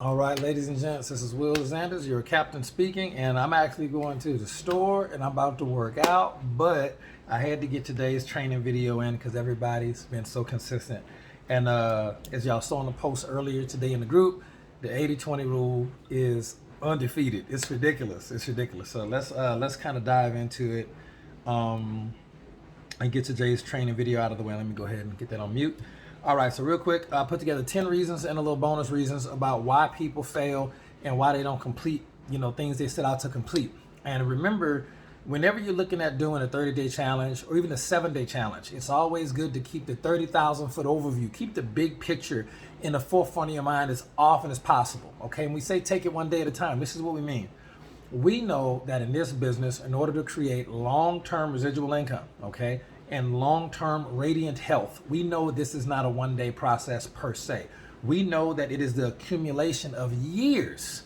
All right, ladies and gents, this is Will Zanders, your captain speaking, and I'm actually going to the store and I'm about to work out, but I had to get today's training video in because everybody's been so consistent. And as y'all saw in the post earlier today in the group, the 80-20 rule is undefeated. It's ridiculous. It's ridiculous. So let's kind of dive into it and get today's training video out of the way. Let me go ahead and get that on mute. All right, so real quick, I put together 10 reasons and a little bonus reasons about why people fail and why they don't complete, things they set out to complete. And remember, whenever you're looking at doing a 30-day challenge or even a 7-day challenge, it's always good to keep the 30,000 foot overview, keep the big picture in the forefront of your mind as often as possible. Okay, and we say take it one day at a time. This is what we mean. We know that in this business, in order to create long-term residual income, okay, and long-term radiant health, we know this is not a one-day process per se. We know that it is the accumulation of years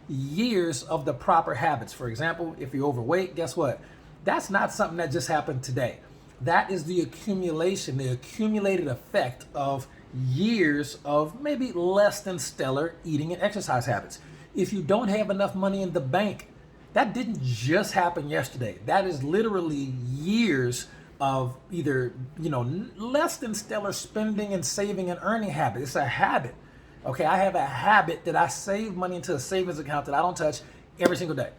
of the proper habits. For example, if you're overweight, guess what? That's not something that just happened today. That is the accumulation, the accumulated effect of years of maybe less than stellar eating and exercise habits. If you don't have enough money in the bank, that didn't just happen yesterday. That is literally years of either, less than stellar spending and saving and earning habit. It's a habit. Okay, I have a habit that I save money into a savings account that I don't touch every single day.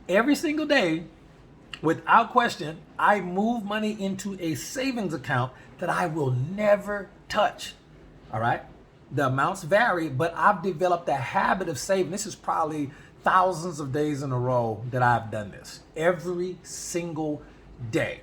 Every single day, without question, I move money into a savings account that I will never touch. All right? The amounts vary, but I've developed a habit of saving. This is probably thousands of days in a row that I've done this every single day.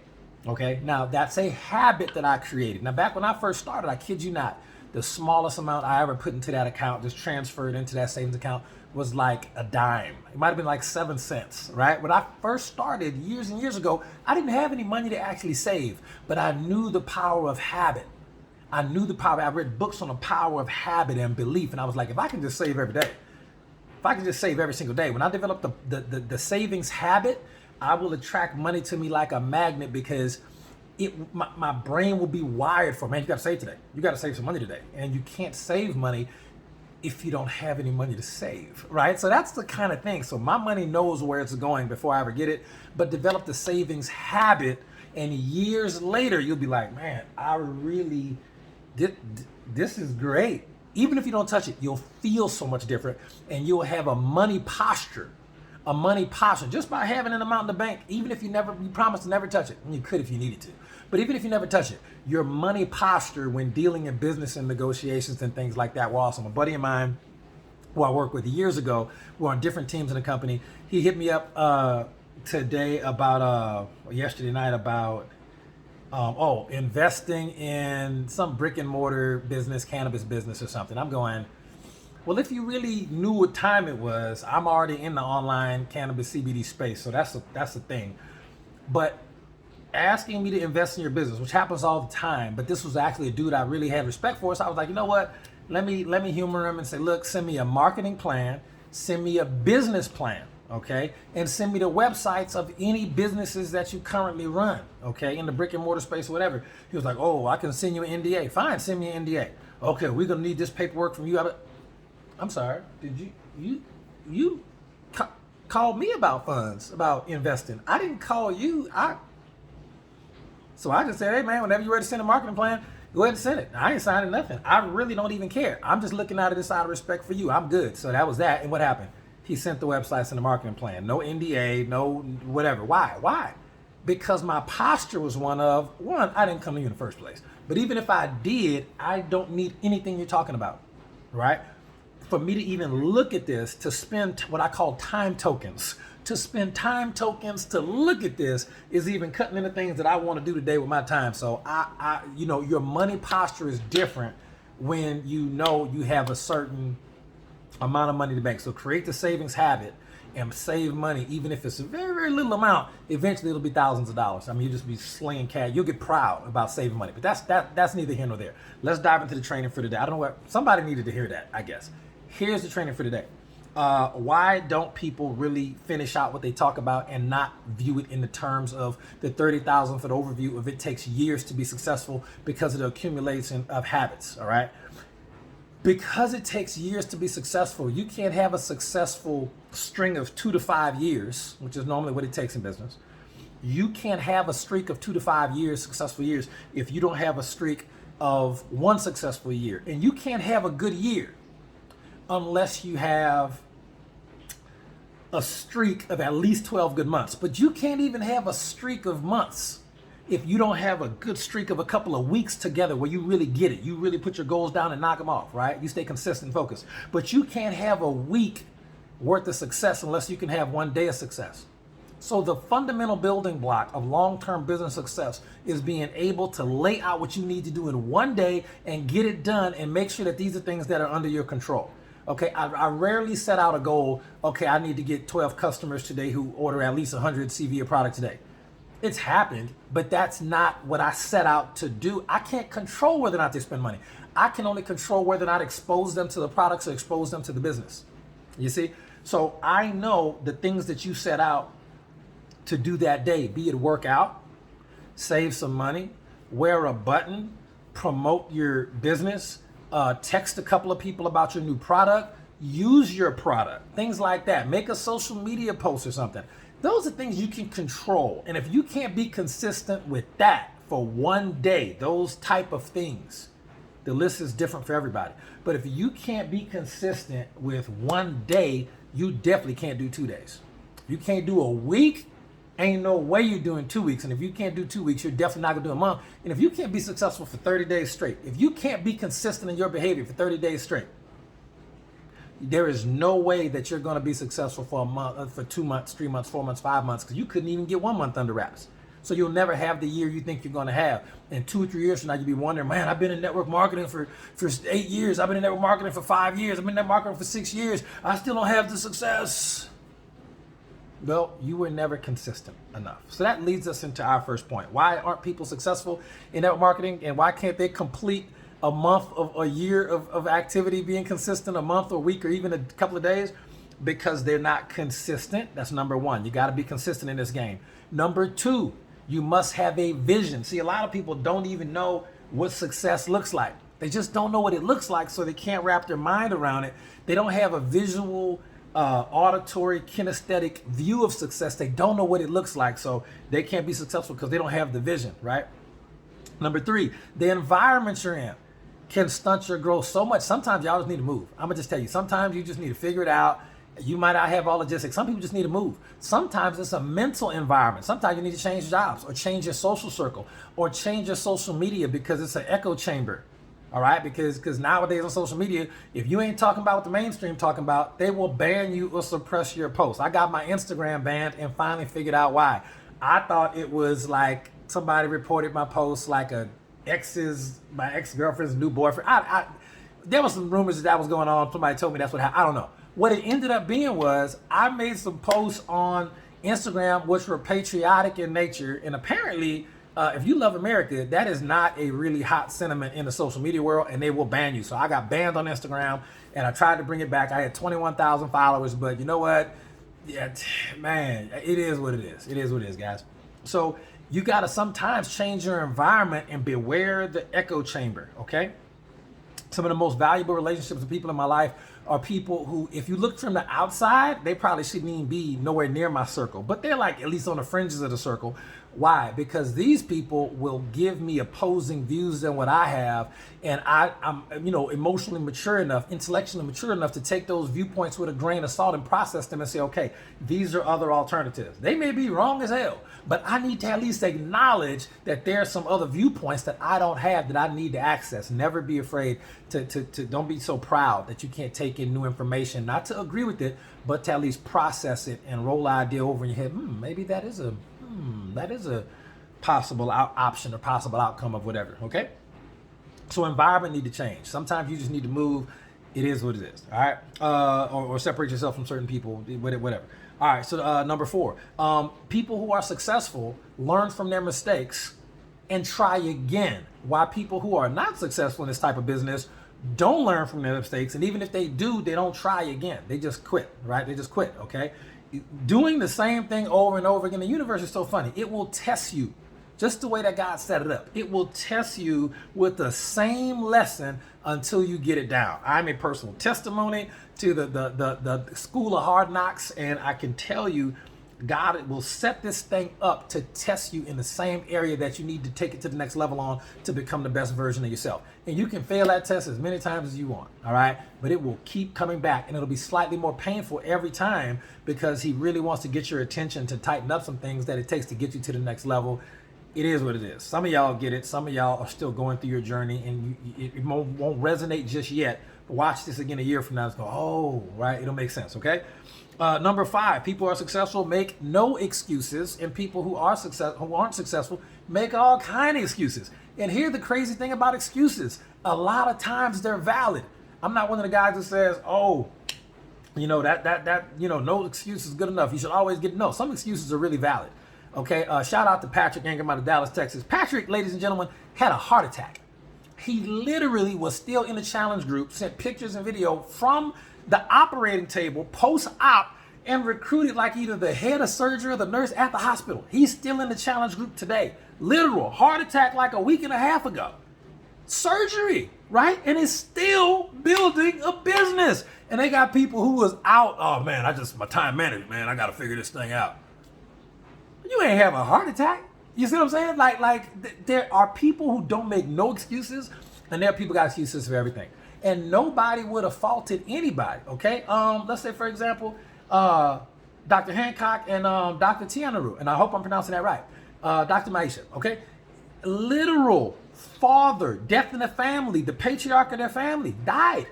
Okay, now that's a habit that I created. Now, back when I first started, I kid you not, the smallest amount I ever put into that account, just transferred into that savings account, was like a dime. It might have been like 7 cents, right? When I first started years and years ago, I didn't have any money to actually save, but I knew the power of habit. I knew the power. I read books on the power of habit and belief, and I was like, if I can just save every day, if I can just save every single day, when I develop the savings habit, I will attract money to me like a magnet because my brain will be wired for, man, you got to save today. You got to save some money today. And you can't save money if you don't have any money to save, right? So that's the kind of thing. So my money knows where it's going before I ever get it, but develop the savings habit. And years later, you'll be like, man, I really did. This is great. Even if you don't touch it, you'll feel so much different and you'll have a money posture just by having an amount in the bank. Even if you promise to never touch it, and you could if you needed to, but even if you never touch it, your money posture when dealing in business and negotiations and things like that were awesome. A buddy of mine who I worked with years ago, we're on different teams in the company, he hit me up today about yesterday night about investing in some brick and mortar business, cannabis business or something. I'm going, well, if you really knew what time it was, I'm already in the online cannabis CBD space. So that's the thing. But asking me to invest in your business, which happens all the time, but this was actually a dude I really had respect for. So I was like, you know what? Let me humor him and say, look, send me a marketing plan, send me a business plan. Okay, and send me the websites of any businesses that you currently run, okay, in the brick and mortar space or whatever. He was like, oh, I can send you an NDA. Fine, send me an NDA. Okay, we're gonna need this paperwork from you. I'm sorry, did you called me about funds, about investing? I didn't call you. So I just said, hey man, whenever you're ready to send a marketing plan, go ahead and send it. I ain't signing nothing. I really don't even care. I'm just looking out of this out of respect for you. I'm good. So that was that. And what happened? He sent the websites and the marketing plan. No NDA, no whatever. Why? Because my posture was one, I didn't come to you in the first place. But even if I did, I don't need anything you're talking about, right? For me to even look at this, to spend what I call time tokens, to look at this is even cutting into things that I want to do today with my time. So your money posture is different when you have a certain amount of money in the bank. So create the savings habit and save money, even if it's a very, very little amount. Eventually it'll be thousands of dollars. I mean, you'll just be slinging cash. You'll get proud about saving money, but that's neither here nor there. Let's dive into the training for today. I don't know what somebody needed to hear that, I guess. Here's the training for today. Why don't people really finish out what they talk about and not view it in the terms of the 30,000 foot overview of it takes years to be successful because of the accumulation of habits, all right? Because it takes years to be successful, you can't have a successful string of 2 to 5 years, which is normally what it takes in business. You can't have a streak of 2 to 5 years, successful years, if you don't have a streak of one successful year. And you can't have a good year unless you have a streak of at least 12 good months. But you can't even have a streak of months if you don't have a good streak of a couple of weeks together where you really get it. You really put your goals down and knock them off, right? You stay consistent and focused. But you can't have a week worth of success unless you can have one day of success. So the fundamental building block of long-term business success is being able to lay out what you need to do in one day and get it done and make sure that these are things that are under your control. Okay, I rarely set out a goal, okay, I need to get 12 customers today who order at least 100 CV a product today. It's happened, but that's not what I set out to do. I can't control whether or not they spend money. I can only control whether or not expose them to the products or expose them to the business. You see? So I know the things that you set out to do that day, be it work out, save some money, wear a button, promote your business, text a couple of people about your new product, use your product, things like that. Make a social media post or something. Those are things you can control. And if you can't be consistent with that for one day, those type of things, the list is different for everybody. But if you can't be consistent with one day, you definitely can't do 2 days. You can't do a week, ain't no way you're doing 2 weeks. And if you can't do 2 weeks, you're definitely not gonna do a month. And if you can't be successful for 30 days straight, if you can't be consistent in your behavior for 30 days straight, there is no way that you're going to be successful for a month, for 2 months, 3 months, 4 months, 5 months, because you couldn't even get 1 month under wraps. So you'll never have the year you think you're going to have. And 2 or 3 years from now, you'll be wondering, man, I've been in network marketing for 8 years. I've been in network marketing for 5 years. I've been in network marketing for 6 years. I still don't have the success. Well, you were never consistent enough. So that leads us into our first point. Why aren't people successful in network marketing, and why can't they complete a month of a year of activity being consistent, a month or week or even a couple of days? Because they're not consistent. That's number one. You got to be consistent in this game. Number two, you must have a vision. See, a lot of people don't even know what success looks like. They just don't know what it looks like, so they can't wrap their mind around it. They don't have a visual, auditory, kinesthetic view of success. They don't know what it looks like, so they can't be successful because they don't have the vision, right? Number three, the environment you're in can stunt your growth so much. Sometimes y'all just need to move. I'm gonna just tell you, sometimes you just need to figure it out. You might not have all logistics. Some people just need to move. Sometimes it's a mental environment. Sometimes you need to change jobs or change your social circle or change your social media because it's an echo chamber. All right, because nowadays on social media, if you ain't talking about what the mainstream talking about, they will ban you or suppress your posts. I got my Instagram banned and finally figured out why. I thought it was like somebody reported my post like my ex-girlfriend's new boyfriend. There was some rumors that was going on. Somebody told me that's what happened. I don't know. What it ended up being was I made some posts on Instagram which were patriotic in nature, and apparently if you love America, that is not a really hot sentiment in the social media world, and they will ban you. So I got banned on Instagram, and I tried to bring it back. I had 21,000 followers, but you know what? Yeah, man, it is what it is. It is what it is, guys. So you got to sometimes change your environment and beware the echo chamber, okay? Some of the most valuable relationships with people in my life are people who, if you look from the outside, they probably shouldn't even be nowhere near my circle, but they're like at least on the fringes of the circle. Why? Because these people will give me opposing views than what I have, and I'm emotionally mature enough, intellectually mature enough to take those viewpoints with a grain of salt and process them and say, okay, these are other alternatives. They may be wrong as hell, but I need to at least acknowledge that there are some other viewpoints that I don't have that I need to access. Never be afraid to don't be so proud that you can't take in new information, not to agree with it, but to at least process it and roll the idea over in your head. Maybe that is a possible option or possible outcome of whatever, okay? So environment need to change. Sometimes you just need to move. It is what it is, all right? Or separate yourself from certain people, whatever. All right, so number four, people who are successful learn from their mistakes and try again. Why people who are not successful in this type of business don't learn from their mistakes, and even if they do, they don't try again. They just quit, right? They just quit, okay? Doing the same thing over and over again. The universe is so funny. It will test you just the way that God set it up. It will test you with the same lesson until you get it down. I'm a personal testimony to the school of hard knocks, and I can tell you, God will set this thing up to test you in the same area that you need to take it to the next level on to become the best version of yourself. And you can fail that test as many times as you want, all right? But it will keep coming back, and it'll be slightly more painful every time because he really wants to get your attention to tighten up some things that it takes to get you to the next level. It is what it is. Some of y'all get it. Some of y'all are still going through your journey, and it won't resonate just yet. But watch this again a year from now. It's go, oh, right? It'll make sense, okay? Number 5, people who are successful make no excuses, and people who aren't successful make all kind of excuses. And here's the crazy thing about excuses. A lot of times they're valid. I'm not one of the guys that says, oh, no excuse is good enough. You should always get no. Some excuses are really valid. Okay, shout out to Patrick Ingram out of Dallas, Texas. Patrick, ladies and gentlemen, had a heart attack. He literally was still in the challenge group, sent pictures and video from the operating table post-op, and recruited like either the head of surgery or the nurse at the hospital. He's still in the challenge group today. Literal heart attack like a week and a half ago. Surgery, right? And is still building a business. And they got people who was out. Oh man, my time management, man. I got to figure this thing out. You ain't have a heart attack. You see what I'm saying? There are people who don't make no excuses, and there are people who got excuses for everything. And nobody would have faulted anybody, okay? Let's say, for example, Dr. Hancock and Dr. Tianaru, and I hope I'm pronouncing that right, Dr. Maisha, okay? Literal father, death in the family, the patriarch of their family, died.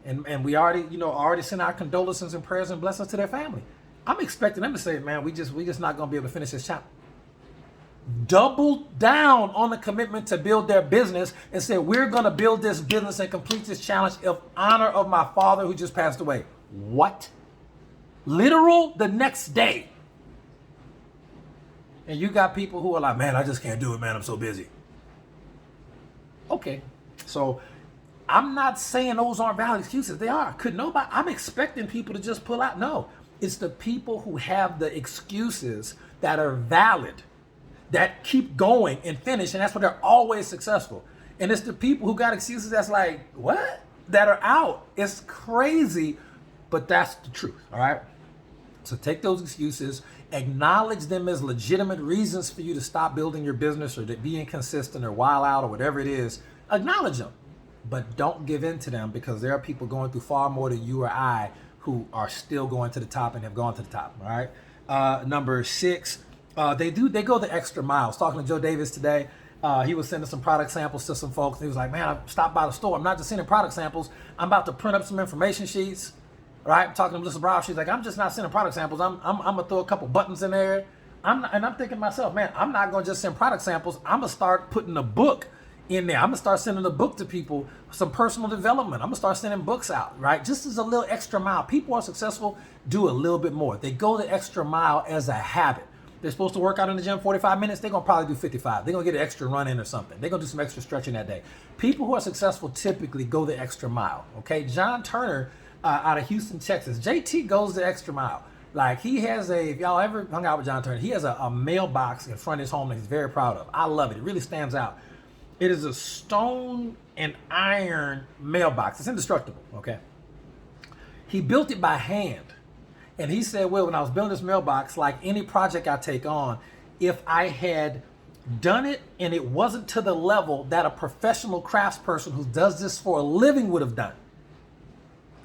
And we already sent our condolences and prayers and blessings to their family. I'm expecting them to say, man, we just not going to be able to finish this chapter. Doubled down on the commitment to build their business and said, we're going to build this business and complete this challenge in honor of my father who just passed away. What? Literal the next day. And you got people who are like, man, I just can't do it, man. I'm so busy. Okay. So I'm not saying those aren't valid excuses. They are. I'm expecting people to just pull out. No, it's the people who have the excuses that are valid, that keep going and finish, and that's why they're always successful. And it's the people who got excuses that's like, what? That are out. It's crazy, but that's the truth, all right? So take those excuses, acknowledge them as legitimate reasons for you to stop building your business or to be inconsistent or wild out or whatever it is. Acknowledge them, but don't give in to them, because there are people going through far more than you or I who are still going to the top and have gone to the top, all right? Number 6, they go the extra mile. I was talking to Joe Davis today. He was sending some product samples to some folks. He was like, man, I stopped by the store. I'm not just sending product samples. I'm about to print up some information sheets. Right? I'm talking to Melissa Brown. She's like, I'm just not sending product samples. I'm going to throw a couple buttons in there. I'm thinking to myself, man, I'm not going to just send product samples. I'm going to start putting a book in there. I'm going to start sending a book to people, some personal development. I'm going to start sending books out, right? Just as a little extra mile. People who are successful do a little bit more. They go the extra mile as a habit. They're supposed to work out in the gym 45 minutes. They're going to probably do 55. They're going to get an extra run in or something. They're going to do some extra stretching that day. People who are successful typically go the extra mile, okay? John Turner out of Houston, Texas. JT goes the extra mile. Like, he has if y'all ever hung out with John Turner, he has a mailbox in front of his home that he's very proud of. I love it. It really stands out. It is a stone and iron mailbox. It's indestructible, okay? He built it by hand. And he said, well, when I was building this mailbox, like any project I take on, if I had done it and it wasn't to the level that a professional craftsperson who does this for a living would have done,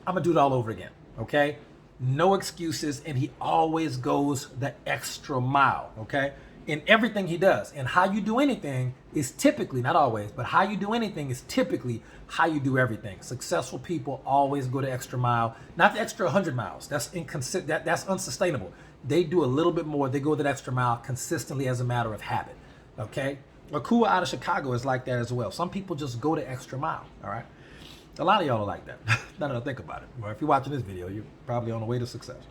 I'm going to do it all over again, okay? No excuses, and he always goes the extra mile, okay? In everything he does. And how you do anything is typically, not always, but how you do anything is typically how you do everything. Successful people always go the extra mile, not the extra 100 miles. That's unsustainable. They do a little bit more. They go that extra mile consistently as a matter of habit, okay? Akua out of Chicago is like that as well. Some people just go the extra mile, all right? A lot of y'all are like that. Now that I think about it. Well, if you're watching this video, you're probably on the way to success.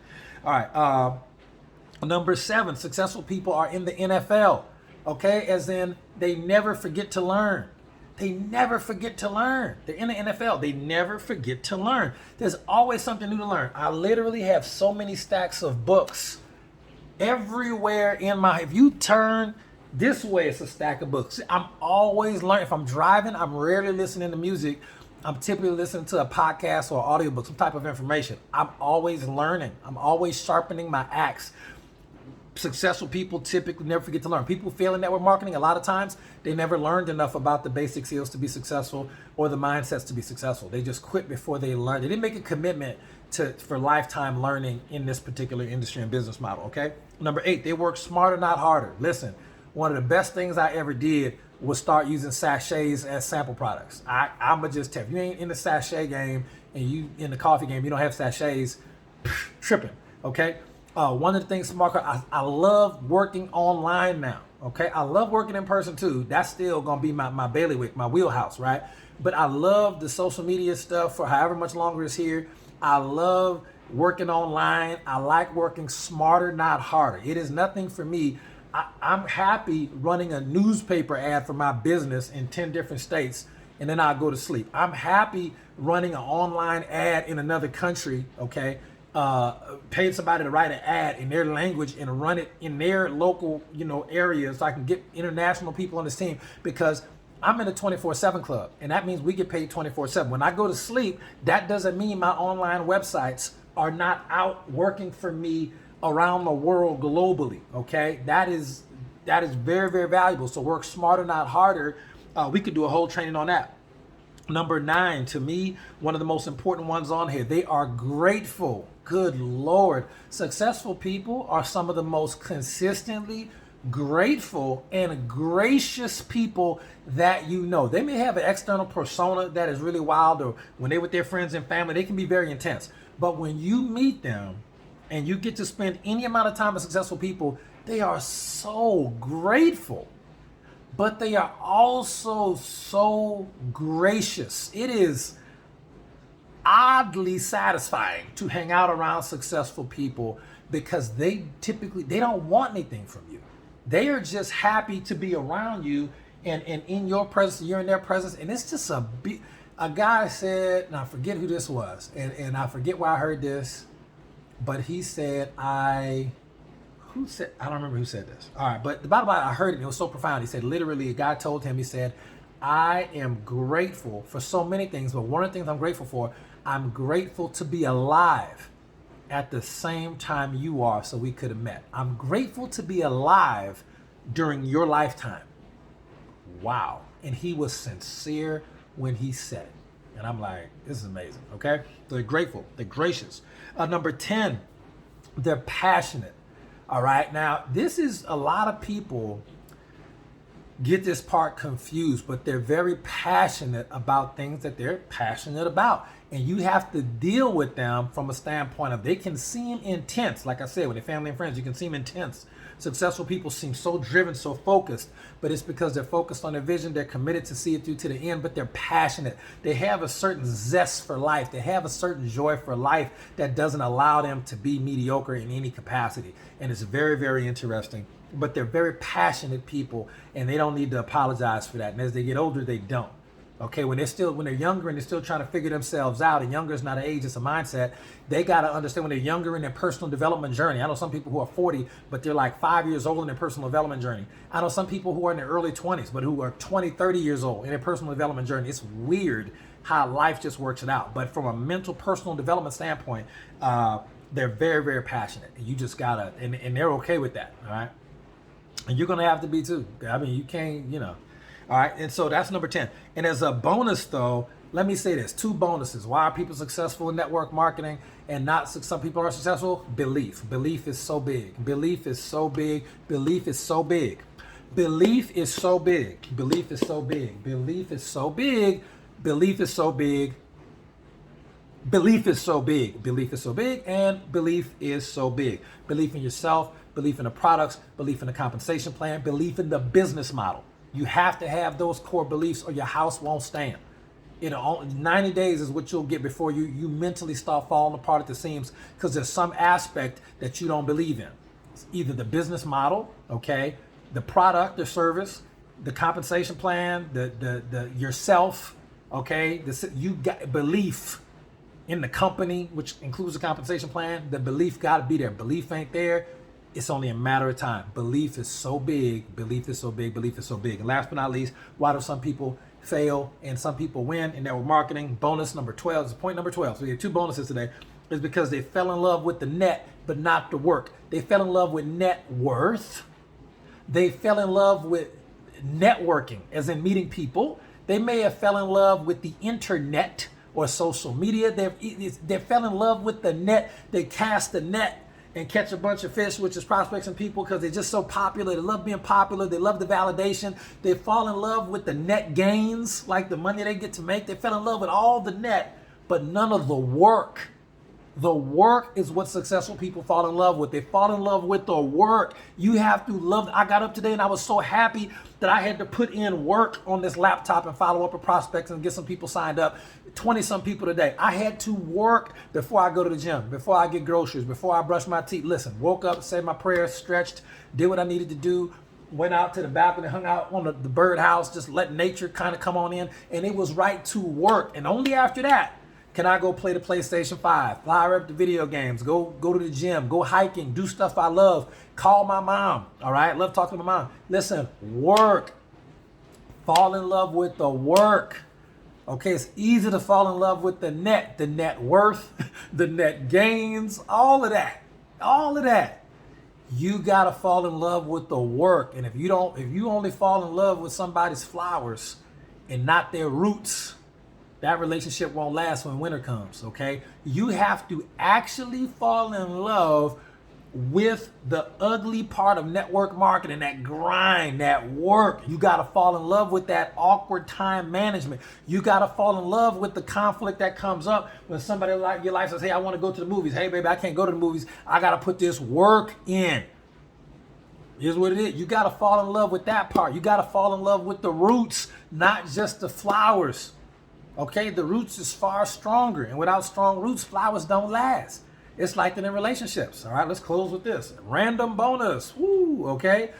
All right. Number 7, successful people are in the NFL. Okay, as in they never forget to learn. They never forget to learn. They're in the NFL. They never forget to learn. There's always something new to learn. I literally have so many stacks of books everywhere in if you turn This way, it's a stack of books. I'm always learning. If I'm driving, I'm rarely listening to music. I'm typically listening to a podcast or audiobook, some type of information. I'm always learning. I'm always sharpening my axe. Successful people typically never forget to learn. People fail in network marketing, a lot of times, they never learned enough about the basic skills to be successful or the mindsets to be successful. They just quit before they learned. They didn't make a commitment for lifetime learning in this particular industry and business model, okay? Number 8, they work smarter, not harder. Listen, one of the best things I ever did was start using sachets as sample products. I'ma just tell you, if you ain't in the sachet game and you in the coffee game, you don't have sachets, tripping, okay? One of the things, Marco, I love working online now, okay? I love working in person too. That's still gonna be my bailiwick, my wheelhouse, right? But I love the social media stuff for however much longer it's here. I love working online. I like working smarter, not harder. It is nothing for me. I'm happy running a newspaper ad for my business in 10 different states, and then I'll go to sleep. I'm happy running an online ad in another country, okay? Paid somebody to write an ad in their language and run it in their local, area, so I can get international people on this team, because I'm in a 24/7 club, and that means we get paid 24/7. When I go to sleep, that doesn't mean my online websites are not out working for me around the world globally, okay? That is very, very valuable. So work smarter, not harder. We could do a whole training on that. Number 9, to me, one of the most important ones on here, they are grateful. Good Lord. Successful people are some of the most consistently grateful and gracious people that you know. They may have an external persona that is really wild, or when they're with their friends and family, they can be very intense. But when you meet them and you get to spend any amount of time with successful people, they are so grateful, but they are also so gracious. It is oddly satisfying to hang out around successful people, because they don't want anything from you. They are just happy to be around you and in your presence, you're in their presence. And it's just a guy said, and I forget who this was, and I forget where I heard this, but he said, I don't remember who said this. All right, but the bottom line, I heard it, and it was so profound. He said, literally, a guy told him, he said, I am grateful for so many things, but one of the things I'm grateful for, I'm grateful to be alive at the same time you are, so we could have met. I'm grateful to be alive during your lifetime. Wow. And he was sincere when he said it. And I'm like, this is amazing, okay? So they're grateful, they're gracious. Number 10, they're passionate. All right, now this is, a lot of people get this part confused, but they're very passionate about things that they're passionate about. And you have to deal with them from a standpoint of, they can seem intense. Like I said, with their family and friends, you can seem intense. Successful people seem so driven, so focused, but it's because they're focused on their vision. They're committed to see it through to the end, but they're passionate. They have a certain zest for life. They have a certain joy for life that doesn't allow them to be mediocre in any capacity. And it's very, very interesting. But they're very passionate people, and they don't need to apologize for that. And as they get older, they don't. Okay, when they're younger and they're still trying to figure themselves out, and younger is not an age, it's a mindset. They got to understand when they're younger in their personal development journey. I know some people who are 40, but they're like 5 years old in their personal development journey. I know some people who are in their early 20s, but who are 20, 30 years old in their personal development journey. It's weird how life just works it out. But from a mental, personal development standpoint, they're very, very passionate. And you just gotta, and they're okay with that, all right? And you're gonna have to be too. I mean, you can't, All right, and so that's number 10. And as a bonus though, let me say this, 2 bonuses. Why are people successful in network marketing and not, some people are successful? Belief. Belief is so big. Belief is so big. Belief is so big. Belief is so big. Belief is so big. Belief is so big. Belief is so big. Belief is so big. Belief is so big, and belief is so big. Belief in yourself, belief in the products, belief in the compensation plan, belief in the business model. You have to have those core beliefs or your house won't stand. 90 days is what you'll get before you mentally start falling apart at the seams, because there's some aspect that you don't believe in. It's either the business model, okay, the product or service, the compensation plan, the yourself, okay, you got belief in the company, which includes the compensation plan. The belief got to be there. Belief ain't there, It's only a matter of time. Belief is so big, belief is so big, belief is so big. And last but not least, why do some people fail and some people win in network marketing? Bonus number 12 is point number 12. So we have 2 bonuses today. Is because they fell in love with the net, but not the work. They fell in love with net worth. They fell in love with networking, as in meeting people. They may have fell in love with the internet or social media. They fell in love with the net. They cast the net and catch a bunch of fish, which is prospects and people, because they're just so popular. They love being popular. They love the validation. They fall in love with the net gains, like the money they get to make. They fell in love with all the net, but none of the work. The work is what successful people fall in love with. They fall in love with the work. You have to love. I got up today and I was so happy that I had to put in work on this laptop and follow up with prospects and get some people signed up. 20 some people today. I had to work before I go to the gym, before I get groceries, before I brush my teeth. Listen, woke up, said my prayers, stretched, did what I needed to do, went out to the balcony, hung out on the birdhouse, just let nature kind of come on in. And it was right to work. And only after that can I go play the PlayStation 5, fire up the video games, go to the gym, go hiking, do stuff I love, call my mom, all right? Love talking to my mom. Listen, work. Fall in love with the work. Okay, it's easy to fall in love with the net worth, the net gains, all of that. All of that. You got to fall in love with the work. And if you only fall in love with somebody's flowers and not their roots, that relationship won't last when winter comes, okay? You have to actually fall in love with the ugly part of network marketing, that grind, that work. You got to fall in love with that awkward time management. You got to fall in love with the conflict that comes up when somebody like your life says, hey, I want to go to the movies. Hey, baby, I can't go to the movies. I got to put this work in. Here's what it is. You got to fall in love with that part. You got to fall in love with the roots, not just the flowers. Okay, the roots is far stronger, and without strong roots, flowers don't last. It's like that in relationships. All right, let's close with this. Random bonus. Woo, okay?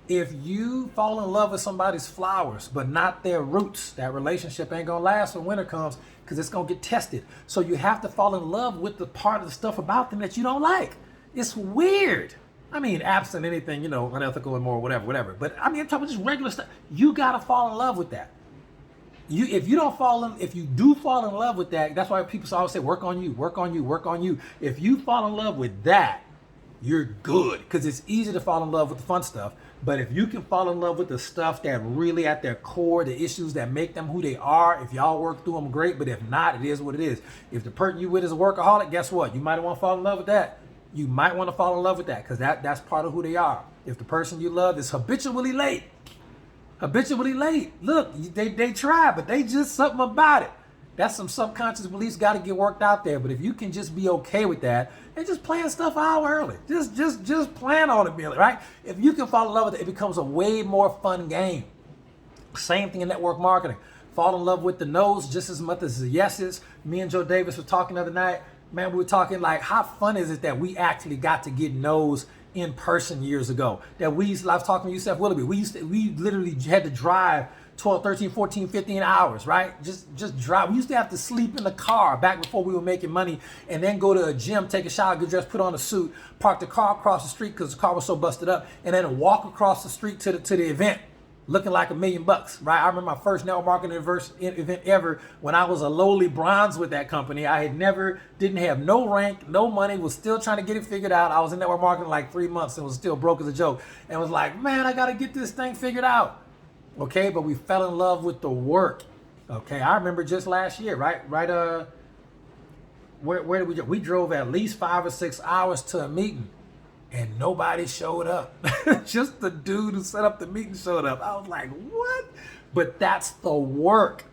If you fall in love with somebody's flowers, but not their roots, that relationship ain't gonna last when winter comes, because it's gonna get tested. So you have to fall in love with the part of the stuff about them that you don't like. It's weird. I mean, absent anything, unethical, immoral, whatever. But I mean, I'm talking about just regular stuff. You gotta fall in love with that. If you do fall in love with that, that's why people always say, work on you, work on you, work on you. If you fall in love with that, you're good, because it's easy to fall in love with the fun stuff. But if you can fall in love with the stuff that really at their core, the issues that make them who they are, if y'all work through them, great. But if not, it is what it is. If the person you with is a workaholic, guess what? You might want to fall in love with that. You might want to fall in love with that, because that's part of who they are. If the person you love is habitually late, look, they try, but they just something about it. That's some subconscious beliefs got to get worked out there. But if you can just be okay with that and just plan stuff out early, just plan on it, Billy, right? If you can fall in love with it, it becomes a way more fun game. Same thing in network marketing. Fall in love with the no's just as much as the yeses. Me and Joe Davis were talking the other night. Man, we were talking like, how fun is it that we actually got to get no's in person years ago? That I was talking to Yusef Willoughby. We literally had to drive 12, 13, 14, 15 hours, right? Just drive. We used to have to sleep in the car back before we were making money, and then go to a gym, take a shower, get dressed, put on a suit, park the car across the street because the car was so busted up, and then walk across the street to the event looking like $1 million, right? I remember my first network marketing event ever when I was a lowly bronze with that company. I didn't have no rank, no money, was still trying to get it figured out. I was in network marketing like 3 months and was still broke as a joke, and was like, man, I got to get this thing figured out. Okay, but we fell in love with the work. Okay, I remember just last year, right? Where did we go? We drove at least 5 or 6 hours to a meeting, and nobody showed up. Just the dude who set up the meeting showed up. I was like, what? But that's the work.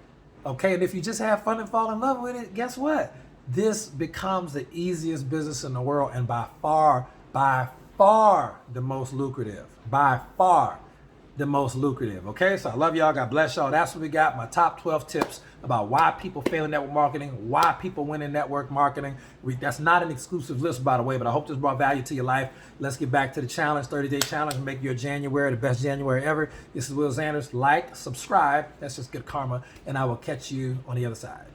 Okay, and if you just have fun and fall in love with it, guess what? This becomes the easiest business in the world, and by far the most lucrative. By far the most lucrative. Okay, so I love y'all. God bless y'all. That's what we got. My top 12 tips about why people fail in network marketing, why people win in network marketing. That's not an exclusive list, by the way, but I hope this brought value to your life. Let's get back to the challenge, 30-day challenge, and make your January the best January ever. This is Will Zanders. Like, subscribe. That's just good karma, and I will catch you on the other side.